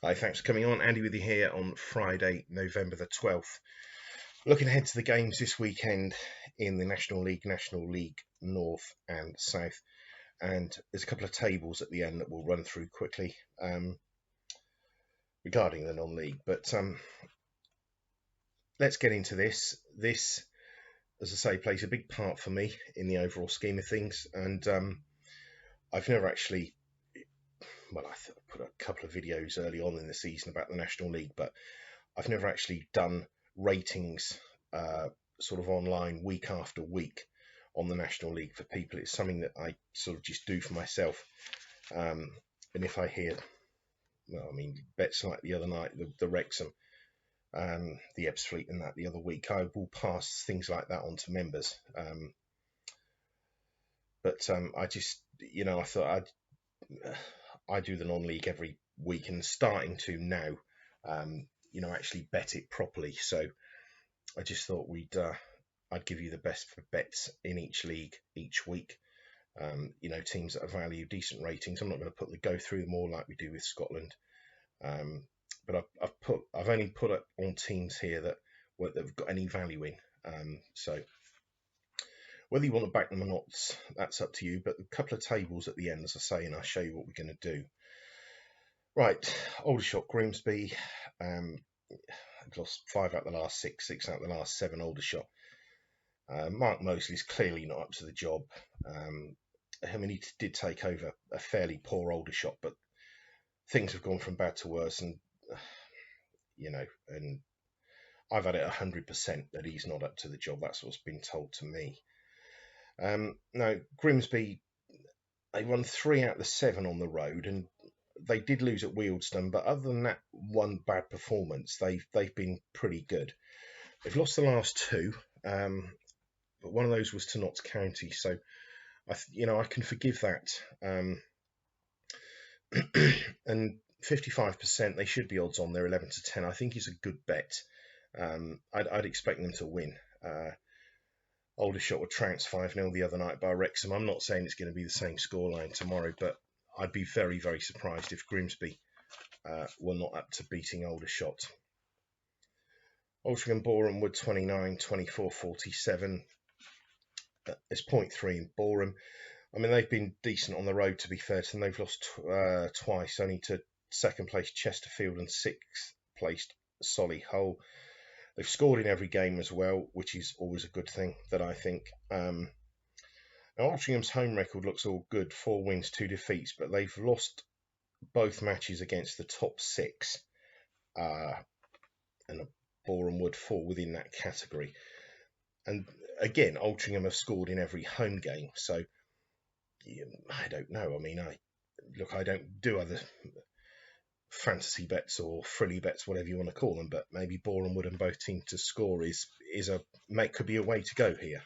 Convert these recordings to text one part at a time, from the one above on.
Hi, thanks for coming on. Andy with you here on Friday, November the 12th. Looking ahead to the games this weekend in the National League North and South. And there's a couple of tables at the end that we'll run through quickly regarding the non-league. But let's get into this. This, as I say, plays a big part for me in the overall scheme of things. And I've never actually... Well, I put a couple of videos early on in the season about the National League, but I've never actually done ratings sort of online week after week on the National League for people. It's something that I sort of just do for myself. And if I hear, well, I mean, bets like the other night, the Wrexham, the Ebbsfleet and that the other week, I will pass things like that on to members. But I just, I thought I do the non-league every week and starting to now, actually bet it properly. So I just thought I'd give you the best for bets in each league each week. Teams that are value decent ratings. I'm not going to go through them all like we do with Scotland, but I've only put it on teams here that have got any value in. So whether you want to back them or not, that's up to you. But a couple of tables at the end, as I say, and I'll show you what we're going to do. Right, Aldershot, Grimsby. Lost 5 out of the last 6 out of the last 7. Aldershot. Mark Mosley's clearly not up to the job. He did take over a fairly poor Aldershot, but things have gone from bad to worse, and and I've had it 100% that he's not up to the job. That's what's been told to me. Now, Grimsby, they won 3 out of the 7 on the road, and they did lose at Wealdstone, but other than that one bad performance, they've been pretty good. They've lost the last 2, but one of those was to Notts County, so I can forgive that. And 55%, they should be odds on. They're 11 to 10. I think is a good bet. I'd expect them to win. Aldershot were trounced 5-0 the other night by Wrexham. I'm not saying it's going to be the same scoreline tomorrow, but I'd be very, very surprised if Grimsby were not up to beating Aldershot. Altrincham, Boreham, Wood 29, 24, 47. It's 0.3 in Boreham. I mean, they've been decent on the road, to be fair to them. They've lost twice, only to second place Chesterfield and 6th placed Solihull. They've scored in every game as well, which is always a good thing, that I think. Now, Altringham's home record looks all good, 4 wins, 2 defeats, but they've lost both matches against the top 6, and Boreham would fall within that category. And again, Altrincham have scored in every home game, so I don't know. I mean, I don't do other fantasy bets or frilly bets, whatever you want to call them, but maybe Boreham Wood and both teams to score could be a way to go here.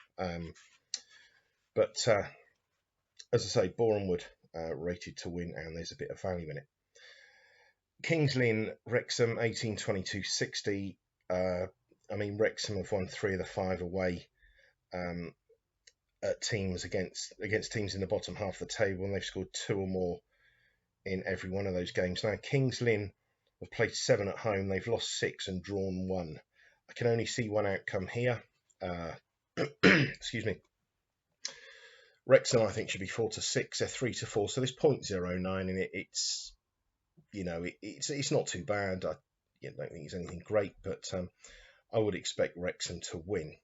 But as I say, Boreham Wood rated to win, and there's a bit of value in it. Kings Lynn, Wrexham, 18, 22, 60. I mean, Wrexham have won 3 of the 5 away at teams against teams in the bottom half of the table, and they've scored 2 or more in every one of those games. Now, Kings Lynn have played 7 at home. They've lost 6 and drawn 1. I can only see one outcome here. Excuse me. Wrexham, I think, should be 4 to 6. They're 3 to 4, so there's 0.09 in it. It's it's not too bad. I don't think it's anything great, but I would expect Wrexham to win.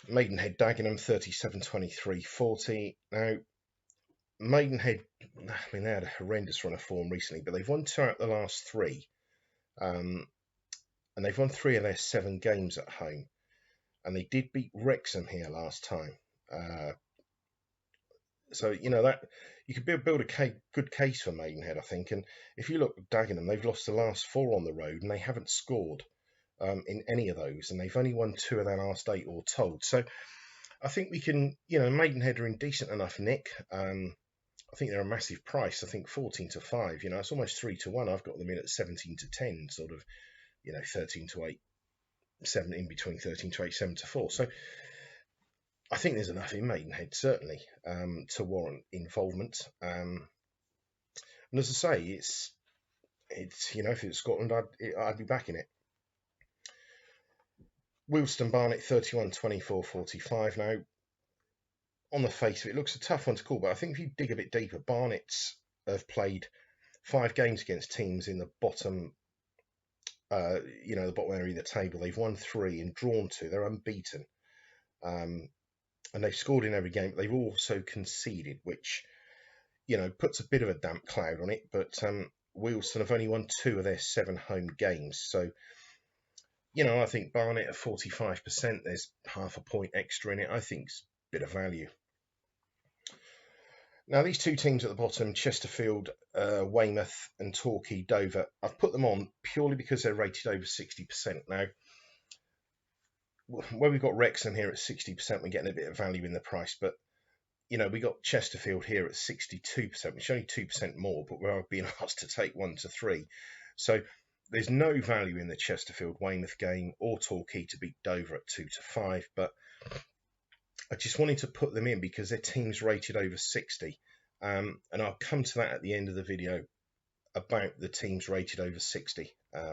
Maidenhead, Dagenham, 37, 23, 40. Now, Maidenhead, I mean, they had a horrendous run of form recently, but they've won 2 out of the last 3. And they've won 3 of their 7 games at home. And they did beat Wrexham here last time. So, that you could build a good case for Maidenhead, I think. And if you look at Dagenham, they've lost the last 4 on the road, and they haven't scored in any of those. And they've only won 2 of their last 8 all told. So I think we can, Maidenhead are in decent enough nick. I think they're a massive price. I think 14 to 5, it's almost 3 to 1. I've got them in at 17 to 10, sort of, 13 to 8, 7 in between 13 to 8, 7 to 4. So I think there's enough in Maidenhead, certainly, to warrant involvement. And as I say, it's, if it was Scotland, I'd be backing it. Wilston Barnet 31, 24, 45. Now, on the face of it, it looks a tough one to call, but I think if you dig a bit deeper, Barnet's have played 5 games against teams in the bottom, the bottom area of the table. They've won 3 and drawn 2. They're unbeaten, and they've scored in every game. But they've also conceded, which puts a bit of a damp cloud on it. But Wilson have only won 2 of their 7 home games, so I think Barnet at 45%. There's half a point extra in it. I think it's a bit of value. Now, these 2 teams at the bottom, Chesterfield, Weymouth and Torquay, Dover, I've put them on purely because they're rated over 60%. Now, where we've got Wrexham here at 60%, we're getting a bit of value in the price, but we got Chesterfield here at 62%, which is only 2% more, but we're being asked to take 1 to 3. So there's no value in the Chesterfield-Weymouth game or Torquay to beat Dover at 2 to 5, but I just wanted to put them in because their team's rated over 60. And I'll come to that at the end of the video about the teams rated over 60. But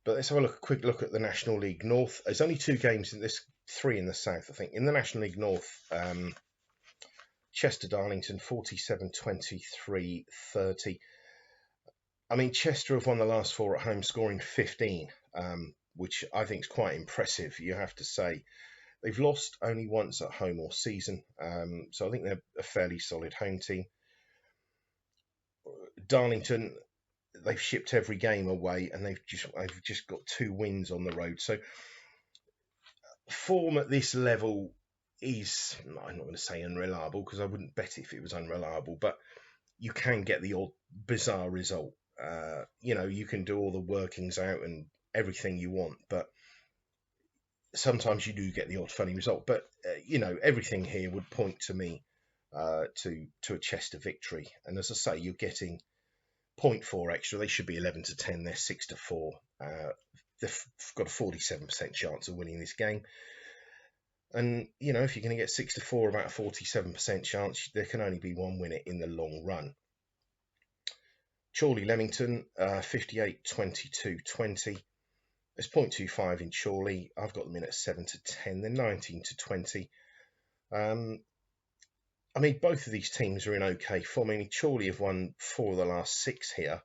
let's have a quick look at the National League North. There's only 2 games in this, 3 in the South, I think. In the National League North, Chester Darlington 47, 23, 30. I mean, Chester have won the last 4 at home, scoring 15, which I think is quite impressive, you have to say. They've lost only once at home all season, so I think they're a fairly solid home team. Darlington, they've shipped every game away, and they've just got 2 wins on the road. So form at this level is, I'm not going to say unreliable, because I wouldn't bet if it was unreliable, but you can get the odd bizarre result. You can do all the workings out and everything you want, but sometimes you do get the odd funny result. But everything here would point to me to a Chester victory. And as I say, you're getting 0.4 extra. They should be 11 to 10. They're 6 to 4. They've got a 47% chance of winning this game. And if you're going to get 6 to 4, about a 47% chance, there can only be one winner in the long run. Chorley Leamington 58, 22, 20. There's 0.25 in Chorley. I've got them in at 7 to 10. They're 19 to 20. I mean, both of these teams are in okay form. I mean, Chorley have won 4 of the last 6 here.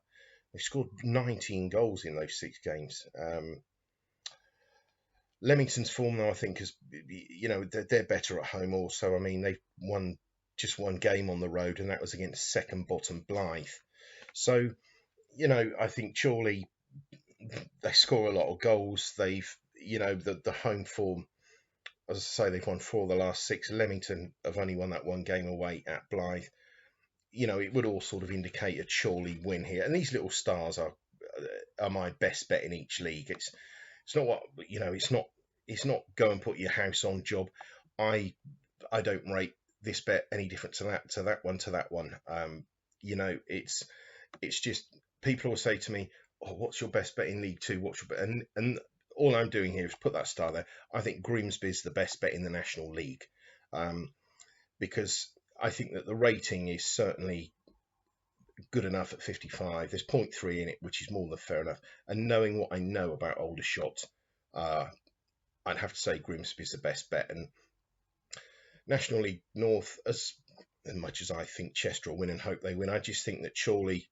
They've scored 19 goals in those 6 games. Leamington's form, though, I think, is, they're better at home also. I mean, they've won just 1 game on the road, and that was against second bottom Blythe. So, I think Chorley, they score a lot of goals. They've, the home form, as I say, they've won 4 of the last 6. Leamington have only won that 1 game away at Blythe. It would all sort of indicate a Chorley win here. And these little stars are my best bet in each league. It's not what, it's not go and put your house on job. I don't rate this bet any different to that one. It's just, people will say to me, oh, what's your best bet in League 2? What's your bet? And all I'm doing here is put that star there. I think Grimsby's the best bet in the National League, because I think that the rating is certainly good enough at 55. There's 0.3 in it, which is more than fair enough. And knowing what I know about Aldershot, I'd have to say Grimsby's the best bet. And National League North, as much as I think Chester will win and hope they win, I just think that Chorley,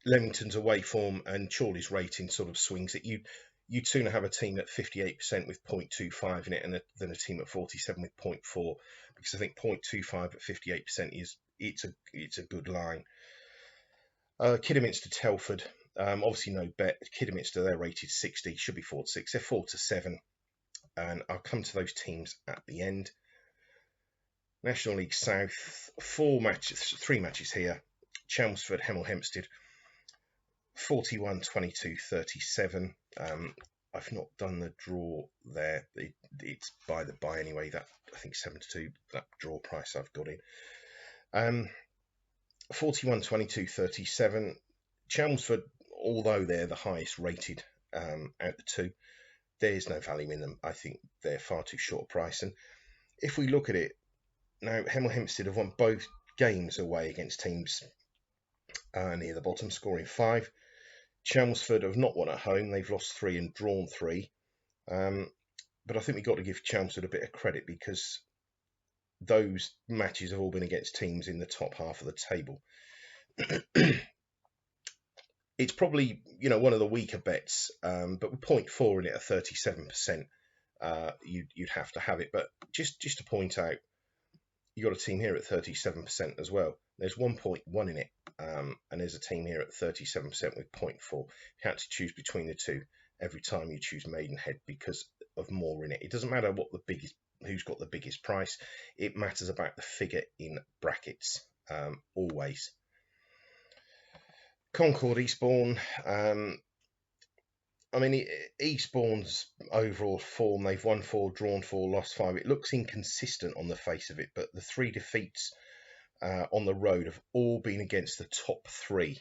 Leamington's away form and Chorley's rating sort of swings it. You'd sooner have a team at 58% with 0.25 in it than a team at 47 with 0.4, because I think 0.25 at 58% it's a good line. Kidderminster Telford, obviously no bet. Kidderminster, they're rated 60, should be 4 to 6. They're 4 to 7, and I'll come to those teams at the end. National League South, 3 matches here. Chelmsford, Hemel Hempstead, 41, 22, 37. I've not done the draw there. It's by the by anyway. That, I think, 7 to 2. That draw price I've got in. 41, 22, 37. Chelmsford, although they're the highest rated out the 2, there's no value in them. I think they're far too short price. And if we look at it now, Hemel Hempstead have won both games away against teams near the bottom, scoring 5. Chelmsford have not won at home. They've lost 3 and drawn 3. But I think we've got to give Chelmsford a bit of credit because those matches have all been against teams in the top half of the table. It's probably, one of the weaker bets, but with 0.4 in it at 37%, you'd have to have it. But just to point out, you got a team here at 37% as well. There's 1.1 in it, and there's a team here at 37% with 0.4. You have to choose between the two every time you choose Maidenhead because of more in it. It doesn't matter who's got the biggest price. It matters about the figure in brackets, always. Concord Eastbourne. Eastbourne's overall form, they've won 4, drawn 4, lost 5. It looks inconsistent on the face of it, but the 3 defeats on the road have all been against the top 3.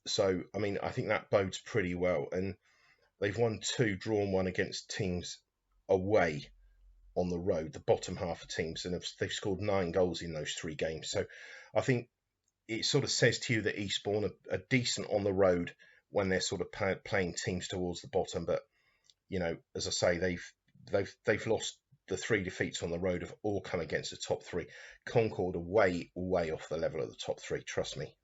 So, I think that bodes pretty well. And they've won 2, drawn 1 against teams away on the road, the bottom half of teams, and they've scored 9 goals in those 3 games. So I think it sort of says to you that Eastbourne are decent on the road when they're sort of playing teams towards the bottom. But, as I say, they've lost the 3 defeats on the road have all come against the top 3. Concord are way off the level of the top 3, trust me.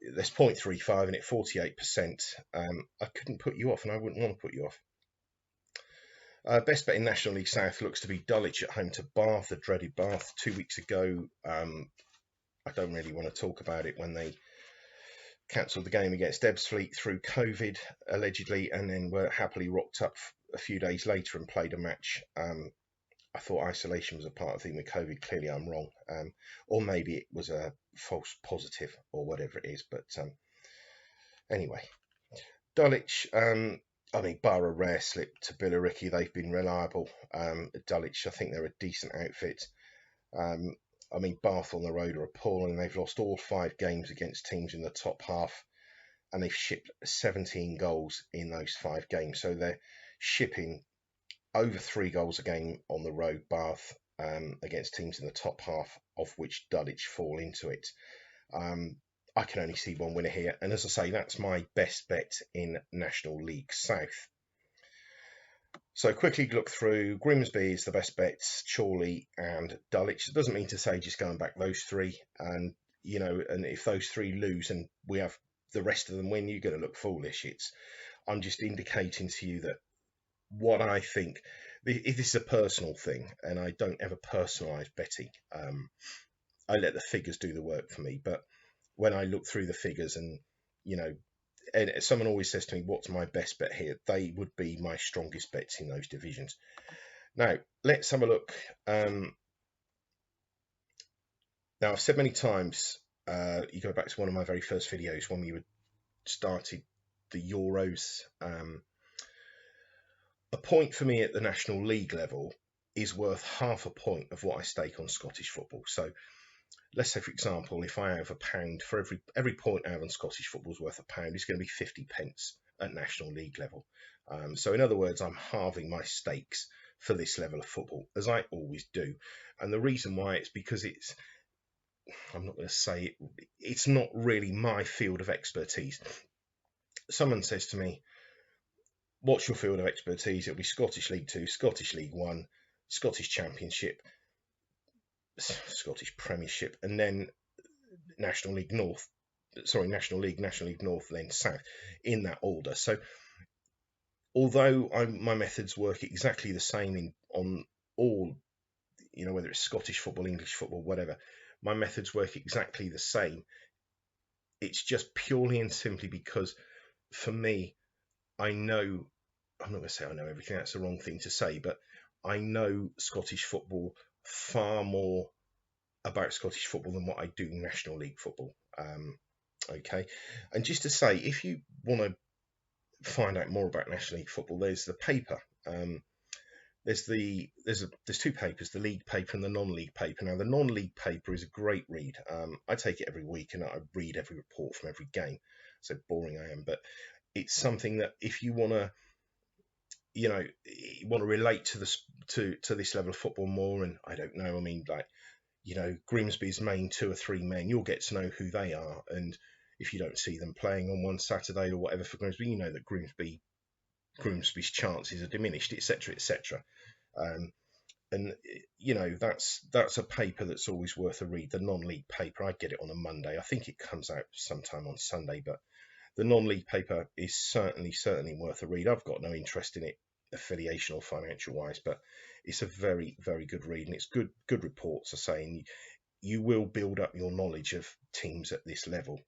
There's 0.35 in it, 48%. I couldn't put you off, and I wouldn't want to put you off. Best bet in National League South looks to be Dulwich at home to Bath, the dreaded Bath. 2 weeks ago, I don't really want to talk about it when they cancelled the game against Ebbsfleet through COVID, allegedly, and then were happily rocked up a few days later and played a match. I thought isolation was a part of the thing with COVID. Clearly, I'm wrong. Or maybe it was a false positive or whatever it is. But anyway, Dulwich, bar a rare slip to Billericay, they've been reliable. Dulwich, I think they're a decent outfit. Bath on the road are appalling. They've lost all 5 games against teams in the top half, and they've shipped 17 goals in those 5 games. So they're shipping over 3 goals a game on the road, Bath, against teams in the top half, of which Dulwich fall into it. I can only see one winner here, and as I say, that's my best bet in National League South. So quickly look through. Grimsby is the best bets, Chorley and Dulwich. It doesn't mean to say just going back those 3, and and if those 3 lose and we have the rest of them win, you're going to look foolish. I'm just indicating to you that what I think, if this is a personal thing, and I don't ever personalise betting, I let the figures do the work for me. But when I look through the figures and and someone always says to me, what's my best bet here? They would be my strongest bets in those divisions. Now, let's have a look. Now, I've said many times, you go back to one of my very first videos when we started the Euros. A point for me at the National League level is worth half a point of what I stake on Scottish football. So let's say, for example, if I have £1 for every point I have on Scottish football is worth £1, it's going to be 50 pence at National League level. So in other words, I'm halving my stakes for this level of football, as I always do. And the reason why it's because I'm not going to say it's not really my field of expertise. Someone says to me, what's your field of expertise? It'll be Scottish League 2, Scottish League 1, Scottish Championship, Scottish Premiership, and then National League North, National League North, then South, in that order. So although my methods work exactly the same on all, whether it's Scottish football, English football, whatever, my methods work exactly the same. It's just purely and simply because, for me, I'm not going to say I know everything, that's the wrong thing to say, but I know Scottish football far more about Scottish football than what I do National League football. Okay, and just to say, if you want to find out more about National League football, there's the paper. There's 2 papers, the league paper and the non-league paper. Now, the non-league paper is a great read. I take it every week and I read every report from every game. So boring I am, but it's something that if you want to, relate to this level of football more, and I don't know, Grimsby's main 2 or 3 men, you'll get to know who they are. And if you don't see them playing on one Saturday or whatever for Grimsby, you know that Grimsby's chances are diminished, etc., etc. Um, and that's a paper that's always worth a read. The non-league paper, I get it on a Monday. I think it comes out sometime on Sunday, but the non-league paper is certainly worth a read. I've got no interest in it affiliation or financial wise, but it's a very, very good read, and it's good reports are saying you will build up your knowledge of teams at this level.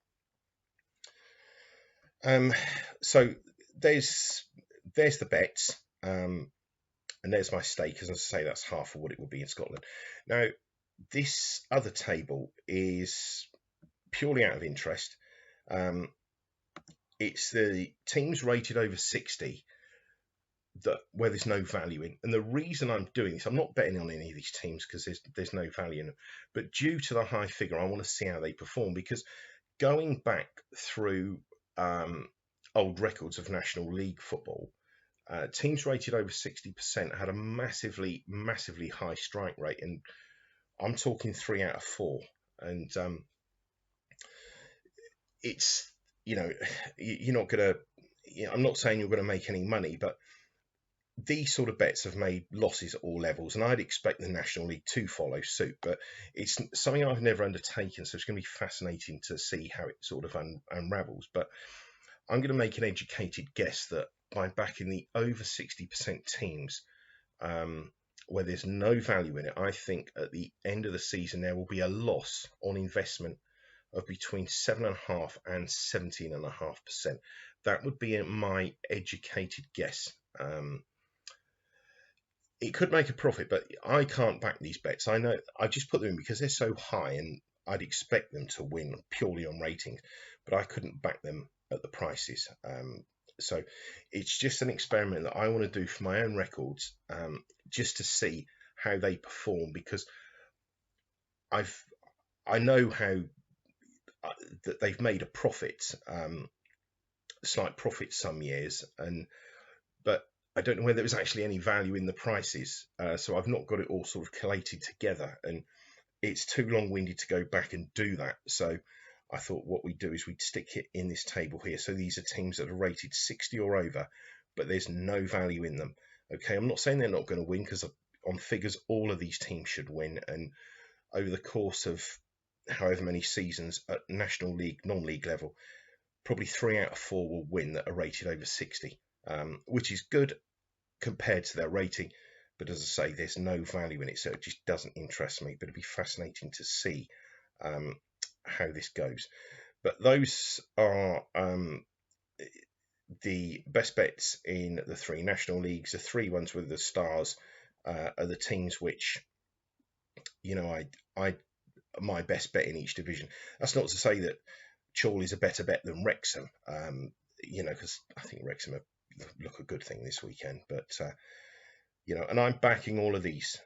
So there's the bets, and there's my stake. As I say, that's half of what it would be in Scotland. Now, this other table is purely out of interest. It's the teams rated over 60 where there's no value in. And the reason I'm doing this, I'm not betting on any of these teams because there's no value in them. But due to the high figure, I want to see how they perform, because going back through old records of National League football, teams rated over 60% had a massively high strike rate. And I'm talking 3 out of 4. And it's, you're not going to, I'm not saying you're going to make any money, but these sort of bets have made losses at all levels, and I'd expect the National League to follow suit, but it's something I've never undertaken, so it's going to be fascinating to see how it sort of unravels. But I'm going to make an educated guess that by backing the over 60% teams, where there's no value in it, I think at the end of the season there will be a loss on investment of between 7.5% and 17.5%. That would be my educated guess. It could make a profit, but I can't back these bets. I know I just put them in because they're so high, and I'd expect them to win purely on ratings, but I couldn't back them at the prices. So it's just an experiment that I want to do for my own records, just to see how they perform, because I know how that they've made a profit, slight profit some years, but I don't know whether there's actually any value in the prices. So I've not got it all sort of collated together, and it's too long-winded to go back and do that. So I thought what we'd do is we'd stick it in this table here. So these are teams that are rated 60 or over, but there's no value in them. Okay, I'm not saying they're not going to win, because on figures, all of these teams should win. And over the course of however many seasons at National League, non-league level, probably 3 out of 4 will win that are rated over 60, which is good compared to their rating. But as I say, there's no value in it, so it just doesn't interest me. But it'd be fascinating to see how this goes. But those are the best bets in the 3 national leagues. The 3 ones with the stars are the teams which, my best bet in each division. That's not to say that Chorley is a better bet than Wrexham, because I think Wrexham look a good thing this weekend. But and I'm backing all of these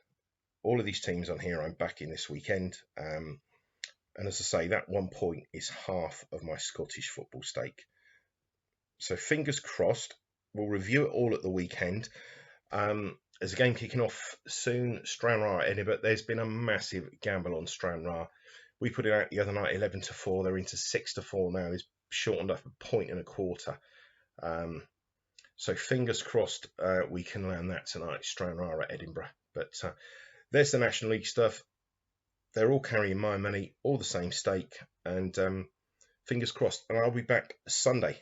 teams on here. I'm backing this weekend, and as I say, that 1 point is half of my Scottish football stake. So fingers crossed. We'll review it all at the weekend. There's a game kicking off soon, Stranraer at Edinburgh. There's been a massive gamble on Stranraer. We put it out the other night, 11-4. They're into 6-4 now. They've shortened up 1.25 points. So fingers crossed we can land that tonight, Stranraer at Edinburgh. But there's the National League stuff. They're all carrying my money, all the same stake, and fingers crossed. And I'll be back Sunday